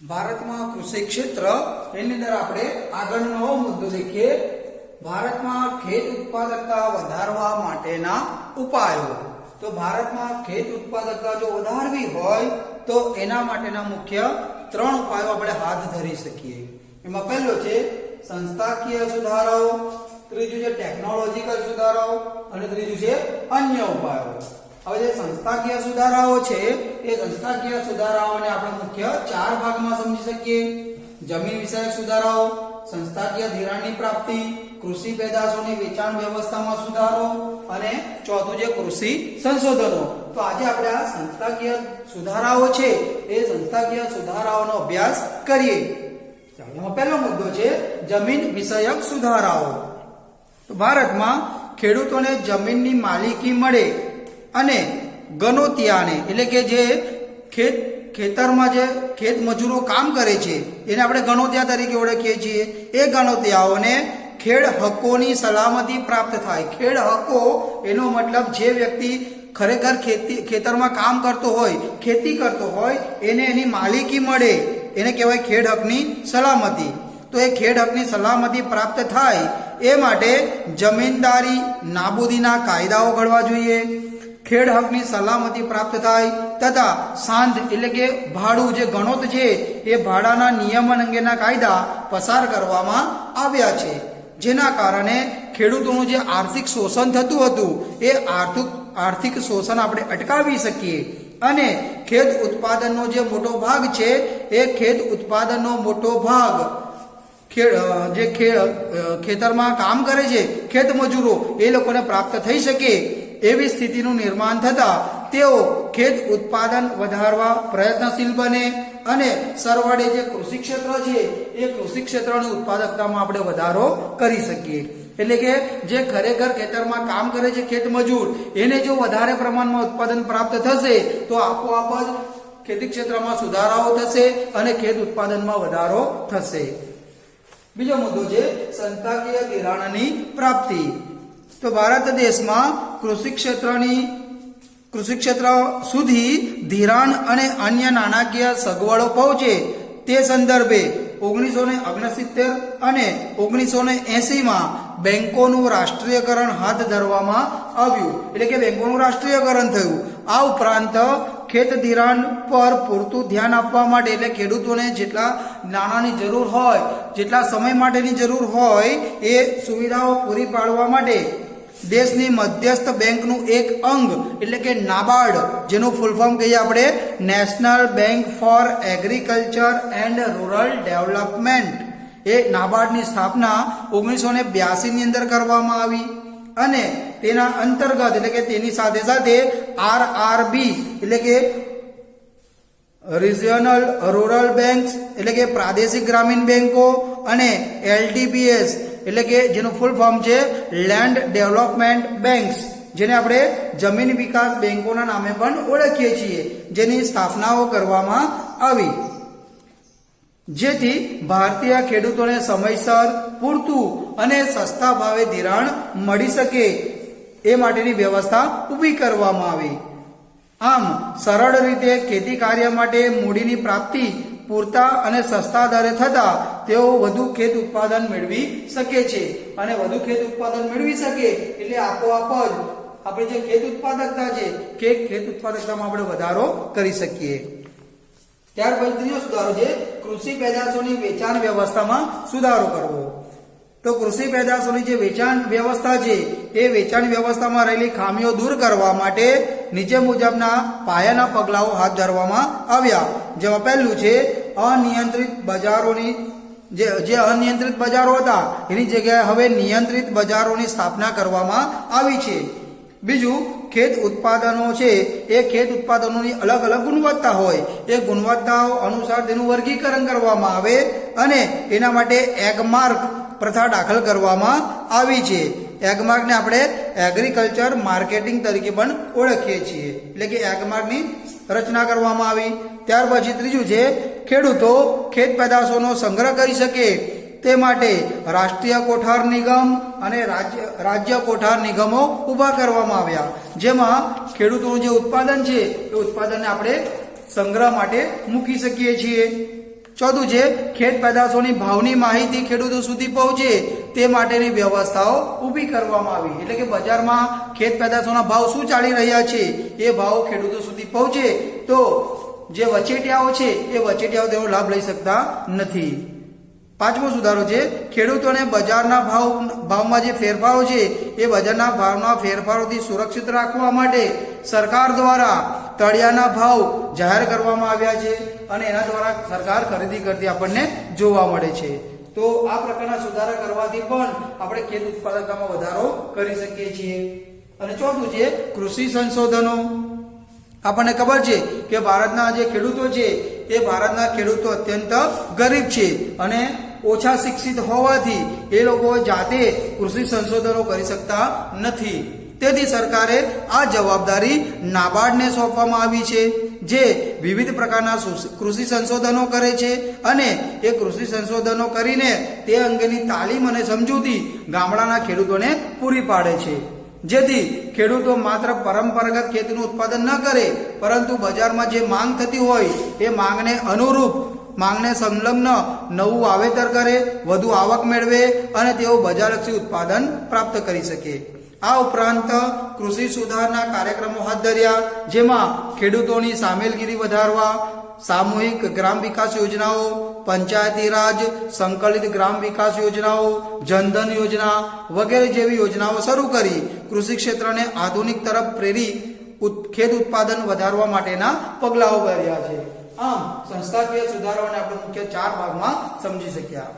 ભારતમાં કૃષિ ક્ષેત્ર એની અંદર આપણે આગળનો મુદ્દો દેખીએ. ભારતમાં ખેત ઉત્પાદકતા વધારવા માટેના ઉપાયો. તો ભારતમાં ખેત ઉત્પાદકતા જો વધારવી હોય તો એના માટેના મુખ્ય 3 ઉપાયો આપણે હાથ ધરી શકીએ. એમાં પહેલો છે સંસ્થાકીય સુધારાઓ, ત્રીજું છે ટેકનોલોજીકલ સુધારાઓ અને ત્રીજું છે અન્ય ઉપાયો. હવે જે સંસ્થાકીય સુધારાઓ છે એ સંસ્થાકીય સુધારાઓને આપણે મુખ્ય 4 ભાગમાં સમજી શકીએ. જમીન વિષયક સુધારાઓ, સંસ્થાકીય ધિરાણની પ્રાપ્તિ, કૃષિ પેદાશોની વેચાણ વ્યવસ્થામાં સુધારો અને ચોથું છે કૃષિ સંશોધનો. તો આજે આપણે આ સંસ્થાકીય સુધારાઓ છે એ સંસ્થાકીય સુધારાઓનો અભ્યાસ કરીએ. ચાલો, એમાં પહેલો મુદ્દો છે જમીન વિષયક સુધારાઓ. તો ભારતમાં ખેડૂતોને જમીનની માલિકી મળે અને ગણોતિયાને એટલે કે જે ખેતરમાં જે ખેત મજૂરો કામ કરે છે એને આપણે ગણોતિયા તરીકે ઓળખીએ છીએ. એ ગણોતિયાઓને ખેડ હકોની સલામતી પ્રાપ્ત થાય. ખેડ હકો એનો મતલબ જે વ્યક્તિ ખરેખર ખેતરમાં કામ કરતો હોય, ખેતી કરતો હોય, એને એની માલિકી મળે, એને કહેવાય ખેડ હકની સલામતી. તો એ ખેડ હકની સલામતી પ્રાપ્ત થાય એ માટે જમીનદારી નાબૂદીના કાયદાઓ ઘડવા જોઈએ. ખેડ હકની સલામતી પ્રાપ્ત થાય તથા સાંધ એટલે કે ભાડું જે ગણોત છે એ ભાડાના નિયમન અંગેના કાયદા પસાર કરવામાં આવ્યા છે. જેના કારણે ખેડૂતોનું જે આર્થિક શોષણ થતું હતું એ આર્થિક શોષણ આપણે અટકાવી શકીએ અને ખેત ઉત્પાદનનો જે મોટો ભાગ છે એ ખેત ઉત્પાદનનો મોટો ભાગ જે ખેતરમાં કામ કરે છે ખેત મજૂરો એ લોકોને પ્રાપ્ત થઈ શકે એવી સ્થિતિનું નિર્માણ થતા તેઓ ખેત ઉત્પાદન વધારવા પ્રયત્નશીલ બને અને સરવાળે જે કૃષિ ક્ષેત્ર છે એ કૃષિ ક્ષેત્રની ઉત્પાદકતામાં આપણે વધારો કરી શકીએ. એટલે કે જે ખરેખર ખેતરમાં કામ કરે છે ખેત મજૂર એને જો વધારે પ્રમાણમાં ઉત્પાદન પ્રાપ્ત થશે તો આપોઆપ જ ખેતી ક્ષેત્રમાં સુધારાઓ થશે અને ખેત ઉત્પાદનમાં વધારો થશે. બીજો મુદ્દો છે સંસ્થાકીય ધિરાણની પ્રાપ્તિ. તો ભારત દેશમાં કૃષિ ક્ષેત્ર સુધી ધિરાણ અને અન્ય નાણાકીય સગવડો પહોંચે તે સંદર્ભે 1969 અને 1980માં બેંકોનું રાષ્ટ્રીયકરણ હાથ ધરવામાં આવ્યું. એટલે કે બેંકોનું રાષ્ટ્રીયકરણ થયું. આ ઉપરાંત ખેત ધિરાણ પર પૂરતું ધ્યાન આપવા માટે એટલે ખેડૂતોને જેટલા નાણાંની જરૂર હોય, જેટલા સમય માટેની જરૂર હોય એ સુવિધાઓ પૂરી પાડવા માટે દેશની મધ્યસ્થ બેંકનું એક અંગ એટલે કે નાબાર્ડ, જેનું ફૂલ ફોર્મ કહીએ આપણે national bank for agriculture and rural development, એ નાબાર્ડની સ્થાપના 1982 ની અંદર કરવામાં આવી અને તેના અંતર્ગત એટલે કે તેની સાથે સાથે આરઆરબી એટલે કે રિજિયોનલ રૂરલ બેંક્સ એટલે કે પ્રાદેશિક ગ્રામીણ બેંકો અને એલડીબીએસ એટલે કે જેનું ફૂલ ફોર્મ છે લેન્ડ ડેવલપમેન્ટ બેંક્સ, જેને આપણે જમીન વિકાસ બેંકોના નામે પણ ઓળખીએ છીએ, જેની સ્થાપનાઓ કરવામાં આવી જેથી ભારતીય ખેડૂતોને સમયસર પૂરતું અને સસ્તા ભાવે ધિરાણ મળી શકે એ માટેની વ્યવસ્થા ઊભી કરવામાં આવી. આમ સરળ રીતે ખેતી કાર્ય માટે મૂડીની પ્રાપ્તિ પૂરતા અને સસ્તા દરે થતા તેઓ વધુ ખેત ઉત્પાદન મેળવી શકે છે અને વધુ ખેત ઉત્પાદન મેળવી શકે એટલે આપોઆપ જ આપણે જે ખેત ઉત્પાદકતા છે કે ખેત ઉત્પાદકતામાં આપણે વધારો કરી શકીએ. ત્યાર પછી ત્રીજો સુધારો છે કૃષિ પેદાશોની વેચાણ વ્યવસ્થામાં સુધારો કરવો. તો કૃષિ પેદાશોની જે વેચાણ વ્યવસ્થા છે એ વેચાણ વ્યવસ્થામાં રહેલી ખામીઓ દૂર કરવા માટે નીચે મુજબના પાયાના પગલાઓ હાથ ધરવામાં આવ્યા. જેમાં પહેલું છે અનિયંત્રિત બજારોની જે અનિયંત્રિત બજારો હતા એની જગ્યાએ હવે નિયંત્રિત બજારોની સ્થાપના કરવામાં આવી છે. બીજું, ખેત ઉત્પાદનો છે એ ખેત ઉત્પાદનોની અલગ અલગ ગુણવત્તા હોય, એ ગુણવત્તાઓ અનુસાર તેનું વર્ગીકરણ કરવામાં આવે અને એના માટે એગમાર્ક પ્રથા દાખલ કરવામાં આવી છે. એગમાર્કને આપણે એગ્રીકલ્ચર માર્કેટિંગ તરીકે પણ ઓળખીએ છીએ. એટલે કે એગમાર્કની રચના કરવામાં આવી. ત્યાર પછી ત્રીજું છે ખેડૂતો ખેત પેદાશોનો સંગ્રહ કરી શકે તે માટે રાષ્ટ્રીય કોઠાર નિગમ અને રાજ્ય કોઠાર નિગમો ઊભા કરવામાં આવ્યા, જેમાં ખેડૂતોનું જે ઉત્પાદન છે એ ઉત્પાદનને આપણે સંગ્રહ માટે મૂકી શકીએ છીએ. ચોથું છે ખેત પેદાશોની ભાવની માહિતી ખેડૂતો સુધી પહોંચે તે માટેની વ્યવસ્થાઓ ઊભી કરવામાં આવી, એટલે કે બજારમાં ખેત પેદાશોના ભાવ શું ચાલી રહ્યા છે એ ભાવ ખેડૂતો સુધી પહોંચે તો જે વચેટિયાઓ છે એ વચેટિયાઓ તેનો લાભ લઈ શકતા નથી. પાંચમો સુધારો છે ખેડૂતોને બજારના ભાવમાં જે ફેરફારો છે એ બજારના ભાવના ફેરફારોથી સુરક્ષિત રાખવા માટે સરકાર દ્વારા તળિયાના ભાવ જાહેર કરવામાં આવ્યા છે અને એના દ્વારા સરકાર ખરીદી કરતી આપણને જોવા મળે છે. તો આ પ્રકારના સુધારા કરવાથી પણ આપણે ખેત ઉત્પાદકતામાં વધારો કરી શકીએ છીએ. અને ચોથું છે કૃષિ સંશોધનો. આપણને ખબર છે કે ભારતના જે ખેડૂતો છે એ ભારતના ખેડૂતો અત્યંત ગરીબ છે અને ઓછા શિક્ષિત હોવાથી એ લોકો જાતે કૃષિ સંશોધનો કરી શકતા નથી. તેથી સરકારે આ જવાબદારી નાબાર્ડને સોંપવામાં આવી છે, જે વિવિધ પ્રકારના કૃષિ સંશોધનો કરે છે અને એ કૃષિ સંશોધનો કરીને તે અંગેની તાલીમ અને સમજૂતી ગામડાના ખેડૂતોને પૂરી પાડે છે, જેથી ખેડૂતો માત્ર પરંપરાગત ખેતીનું ઉત્પાદન ન કરે પરંતુ બજારમાં જે માંગ થતી હોય એ માંગને સંલગ્ન નવું વાવેતર કરે, વધુ આવક મેળવે અને તેઓ બજારલક્ષી ઉત્પાદન પ્રાપ્ત કરી શકે. આ ઉપરાંત કૃષિ સુધારના કાર્યક્રમો હાથ ધર્યા, જેમાં ખેડૂતોની સામેલગીરી વધારવા, સામૂહિક ગ્રામ વિકાસ યોજનાઓ, પંચાયતી રાજ, સંકલિત ગ્રામ વિકાસ યોજનાઓ, જનધન યોજના વગેરે જેવી યોજનાઓ શરૂ કરી કૃષિ ક્ષેત્રને આધુનિક તરફ પ્રેરી ખેત ઉત્પાદન વધારવા માટેના પગલાઓ ભર્યા છે. આમ સંસ્થાકીય સુધારાઓને આપણે મુખ્ય 4 ભાગમાં સમજી શક્યા.